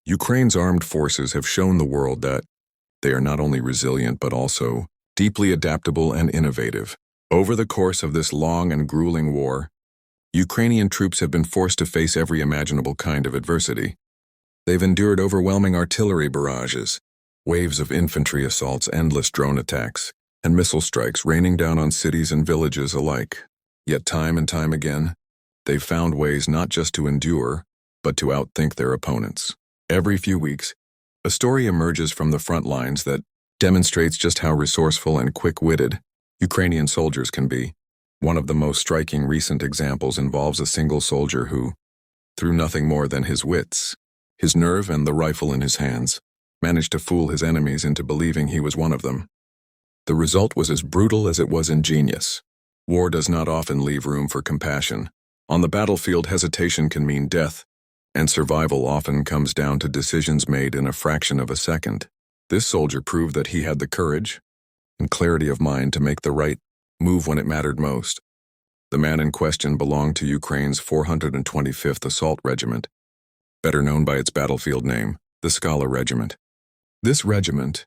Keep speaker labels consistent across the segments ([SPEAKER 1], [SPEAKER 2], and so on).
[SPEAKER 1] Ukraine's armed forces have shown the world that they are not only resilient but also deeply adaptable and innovative. Over the course of this long and grueling war, Ukrainian troops have been forced to face every imaginable kind of adversity. They've endured overwhelming artillery barrages, waves of infantry assaults, endless drone attacks, and missile strikes raining down on cities and villages alike. Yet time and time again, they've found ways not just to endure, but to outthink their opponents. Every few weeks, a story emerges from the front lines that demonstrates just how resourceful and quick-witted Ukrainian soldiers can be. One of the most striking recent examples involves a single soldier who, through nothing more than his wits, his nerve and the rifle in his hands, managed to fool his enemies into believing he was one of them. The result was as brutal as it was ingenious. War does not often leave room for compassion. On the battlefield, hesitation can mean death, and survival often comes down to decisions made in a fraction of a second. This soldier proved that he had the courage and clarity of mind to make the right move when it mattered most. The man in question belonged to Ukraine's 425th Assault Regiment, better known by its battlefield name, the Skala Regiment. This regiment,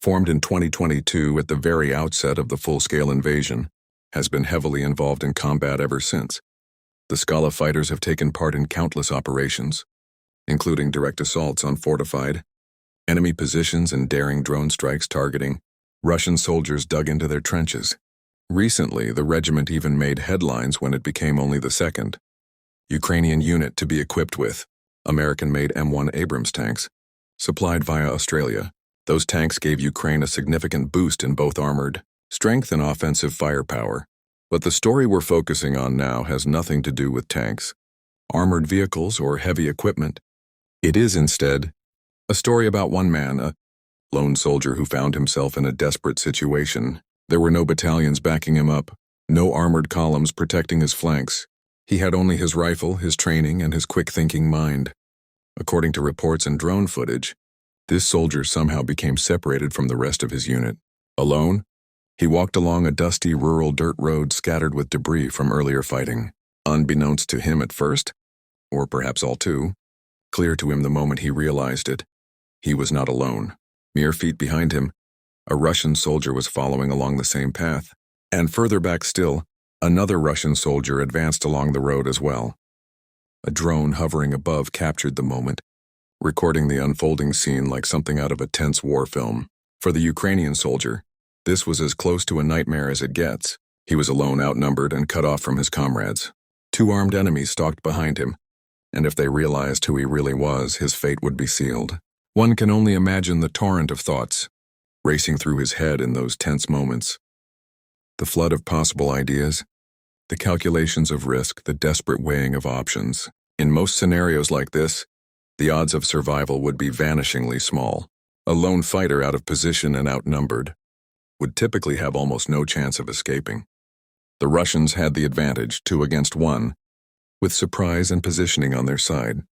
[SPEAKER 1] formed in 2022 at the very outset of the full-scale invasion, has been heavily involved in combat ever since. The Skala fighters have taken part in countless operations, including direct assaults on fortified enemy positions and daring drone strikes targeting Russian soldiers dug into their trenches. Recently, the regiment even made headlines when it became only the second Ukrainian unit to be equipped with American-made M1 Abrams tanks, supplied via Australia. Those tanks gave Ukraine a significant boost in both armored strength and offensive firepower. But the story we're focusing on now has nothing to do with tanks, armored vehicles, or heavy equipment. It is instead a story about one man, a lone soldier who found himself in a desperate situation. There were no battalions backing him up, no armored columns protecting his flanks. He had only his rifle, his training, and his quick-thinking mind. According to reports and drone footage, this soldier somehow became separated from the rest of his unit. Alone, he walked along a dusty rural dirt road scattered with debris from earlier fighting. Unbeknownst to him at first, or perhaps all too clear to him the moment he realized it, he was not alone. Mere feet behind him, a Russian soldier was following along the same path, and further back still, another Russian soldier advanced along the road as well. A drone hovering above captured the moment, recording the unfolding scene like something out of a tense war film. For the Ukrainian soldier, this was as close to a nightmare as it gets. He was alone, outnumbered, and cut off from his comrades. Two armed enemies stalked behind him, and if they realized who he really was, his fate would be sealed. One can only imagine the torrent of thoughts racing through his head in those tense moments. The flood of possible ideas, the calculations of risk, the desperate weighing of options. In most scenarios like this, the odds of survival would be vanishingly small. A lone fighter out of position and outnumbered would typically have almost no chance of escaping. The Russians had the advantage, 2 against 1, with surprise and positioning on their side.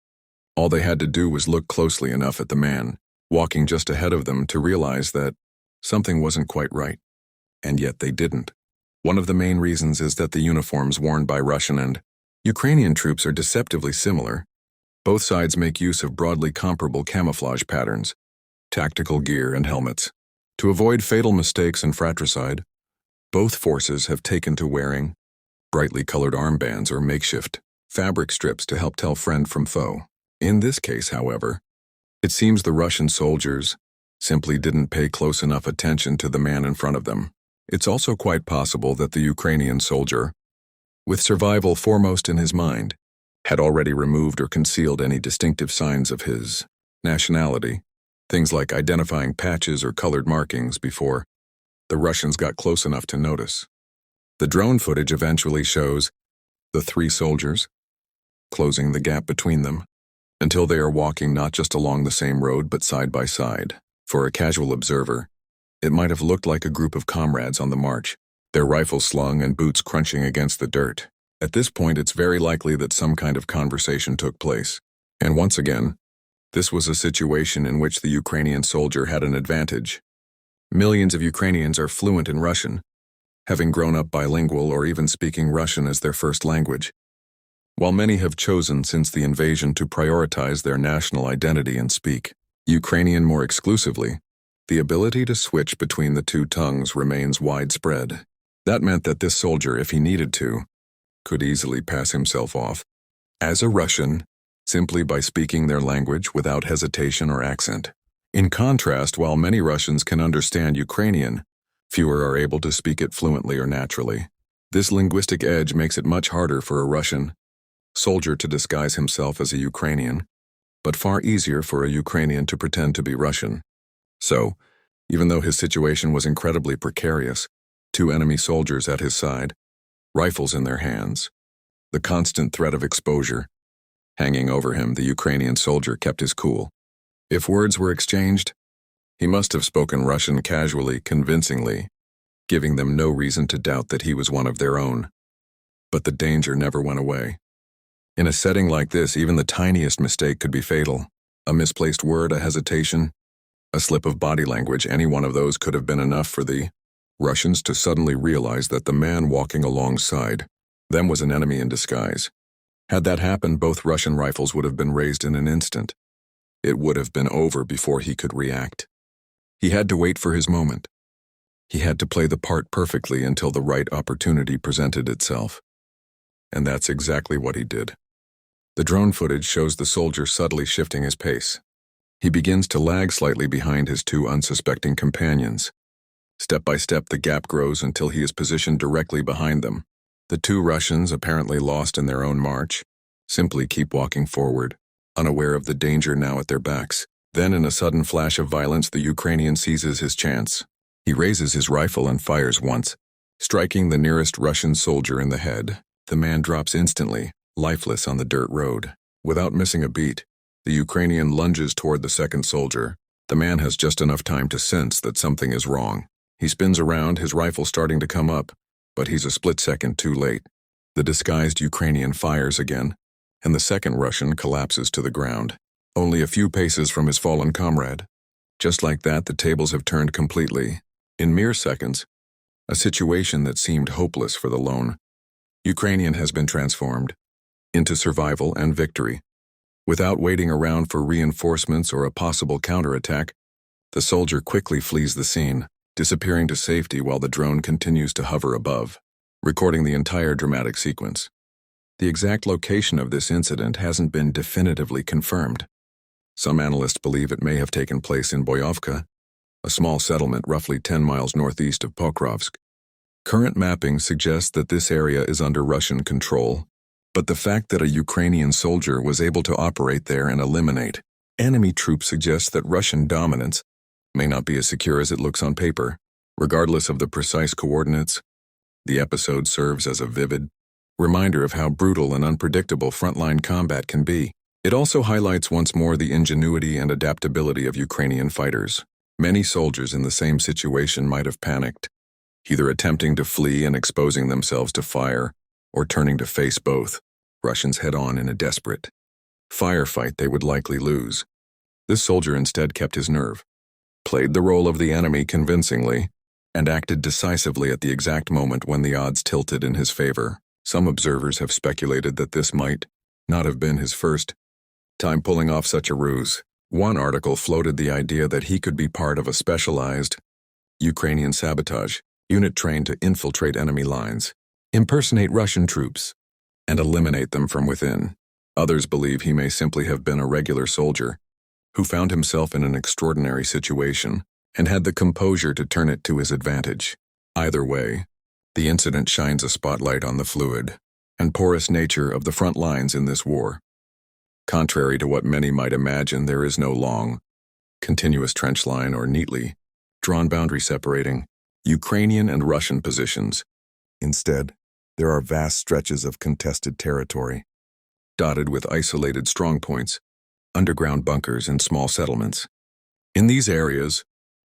[SPEAKER 1] All they had to do was look closely enough at the man walking just ahead of them to realize that something wasn't quite right. And yet they didn't. One of the main reasons is that the uniforms worn by Russian and Ukrainian troops are deceptively similar. Both sides make use of broadly comparable camouflage patterns, tactical gear, and helmets. To avoid fatal mistakes and fratricide, both forces have taken to wearing brightly colored armbands or makeshift fabric strips to help tell friend from foe. In this case, however, it seems the Russian soldiers simply didn't pay close enough attention to the man in front of them. It's also quite possible that the Ukrainian soldier, with survival foremost in his mind, had already removed or concealed any distinctive signs of his nationality, things like identifying patches or colored markings, before the Russians got close enough to notice. The drone footage eventually shows the 3 soldiers closing the gap between them until they are walking not just along the same road but side by side. For a casual observer, it might have looked like a group of comrades on the march, their rifles slung and boots crunching against the dirt. At this point, it's very likely that some kind of conversation took place. And once again, this was a situation in which the Ukrainian soldier had an advantage. Millions of Ukrainians are fluent in Russian, having grown up bilingual or even speaking Russian as their first language. While many have chosen since the invasion to prioritize their national identity and speak Ukrainian more exclusively, the ability to switch between the two tongues remains widespread. That meant that this soldier, if he needed to, could easily pass himself off as a Russian simply by speaking their language without hesitation or accent. In contrast, while many Russians can understand Ukrainian, fewer are able to speak it fluently or naturally. This linguistic edge makes it much harder for a Russian soldier to disguise himself as a Ukrainian, but far easier for a Ukrainian to pretend to be Russian. So, even though his situation was incredibly precarious, two enemy soldiers at his side, rifles in their hands, the constant threat of exposure hanging over him, the Ukrainian soldier kept his cool. If words were exchanged, he must have spoken Russian casually, convincingly, giving them no reason to doubt that he was one of their own. But the danger never went away. In a setting like this, even the tiniest mistake could be fatal. A misplaced word, a hesitation, a slip of body language, any one of those could have been enough for the Russians to suddenly realize that the man walking alongside them was an enemy in disguise. Had that happened, both Russian rifles would have been raised in an instant. It would have been over before he could react. He had to wait for his moment. He had to play the part perfectly until the right opportunity presented itself. And that's exactly what he did. The drone footage shows the soldier subtly shifting his pace. He begins to lag slightly behind his two unsuspecting companions. Step by step, the gap grows until he is positioned directly behind them. The two Russians, apparently lost in their own march, simply keep walking forward, unaware of the danger now at their backs. Then, in a sudden flash of violence, the Ukrainian seizes his chance. He raises his rifle and fires once, striking the nearest Russian soldier in the head. The man drops instantly, lifeless on the dirt road. Without missing a beat, the Ukrainian lunges toward the second soldier. The man has just enough time to sense that something is wrong. He spins around, his rifle starting to come up, but he's a split second too late. The disguised Ukrainian fires again, and the second Russian collapses to the ground, only a few paces from his fallen comrade. Just like that, the tables have turned completely. In mere seconds, a situation that seemed hopeless for the lone Ukrainian has been transformed into survival and victory. Without waiting around for reinforcements or a possible counterattack, the soldier quickly flees the scene, disappearing to safety while the drone continues to hover above, recording the entire dramatic sequence. The exact location of this incident hasn't been definitively confirmed. Some analysts believe it may have taken place in Boyovka, a small settlement roughly 10 miles northeast of Pokrovsk. Current mapping suggests that this area is under Russian control, but the fact that a Ukrainian soldier was able to operate there and eliminate enemy troops suggests that Russian dominance may not be as secure as it looks on paper. Regardless of the precise coordinates, the episode serves as a vivid reminder of how brutal and unpredictable frontline combat can be. It also highlights once more the ingenuity and adaptability of Ukrainian fighters. Many soldiers in the same situation might have panicked, either attempting to flee and exposing themselves to fire, or turning to face both Russians head-on in a desperate firefight they would likely lose. This soldier instead kept his nerve, played the role of the enemy convincingly, and acted decisively at the exact moment when the odds tilted in his favor. Some observers have speculated that this might not have been his first time pulling off such a ruse. One article floated the idea that he could be part of a specialized Ukrainian sabotage unit trained to infiltrate enemy lines, impersonate Russian troops, and eliminate them from within. Others believe he may simply have been a regular soldier who found himself in an extraordinary situation and had the composure to turn it to his advantage. Either way, the incident shines a spotlight on the fluid and porous nature of the front lines in this war. Contrary to what many might imagine, there is no long, continuous trench line or neatly drawn boundary separating Ukrainian and Russian positions. Instead, there are vast stretches of contested territory, dotted with isolated strongpoints, underground bunkers, and small settlements. In these areas,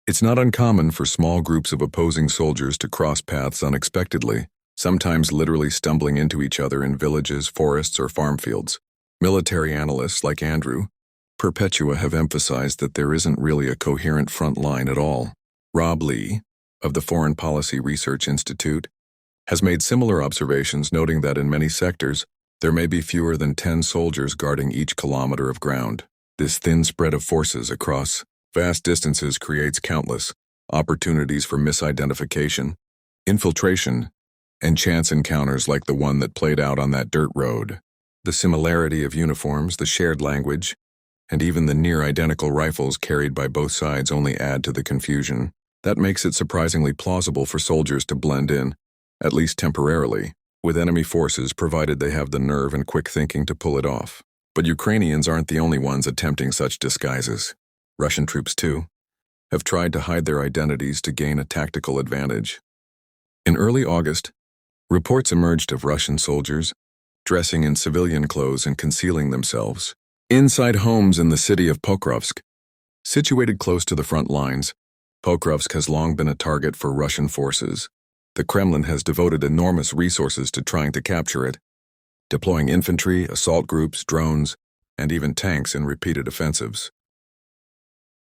[SPEAKER 1] it's not uncommon for small groups of opposing soldiers to cross paths unexpectedly, sometimes literally stumbling into each other in villages, forests, or farm fields. Military analysts like Andrew Perpetua have emphasized that there isn't really a coherent front line at all. Rob Lee, of the Foreign Policy Research Institute, has made similar observations, noting that in many sectors, There may be fewer than 10 soldiers guarding each kilometer of ground. This thin spread of forces across vast distances creates countless opportunities for misidentification, infiltration, and chance encounters like the one that played out on that dirt road. The similarity of uniforms, the shared language, and even the near-identical rifles carried by both sides only add to the confusion. That makes it surprisingly plausible for soldiers to blend in, at least temporarily, with enemy forces provided they have the nerve and quick thinking to pull it off. But Ukrainians aren't the only ones attempting such disguises. Russian troops, too, have tried to hide their identities to gain a tactical advantage. In early August, reports emerged of Russian soldiers dressing in civilian clothes and concealing themselves inside homes in the city of Pokrovsk. Situated close to the front lines, Pokrovsk has long been a target for Russian forces. The Kremlin has devoted enormous resources to trying to capture it, deploying infantry, assault groups, drones, and even tanks in repeated offensives.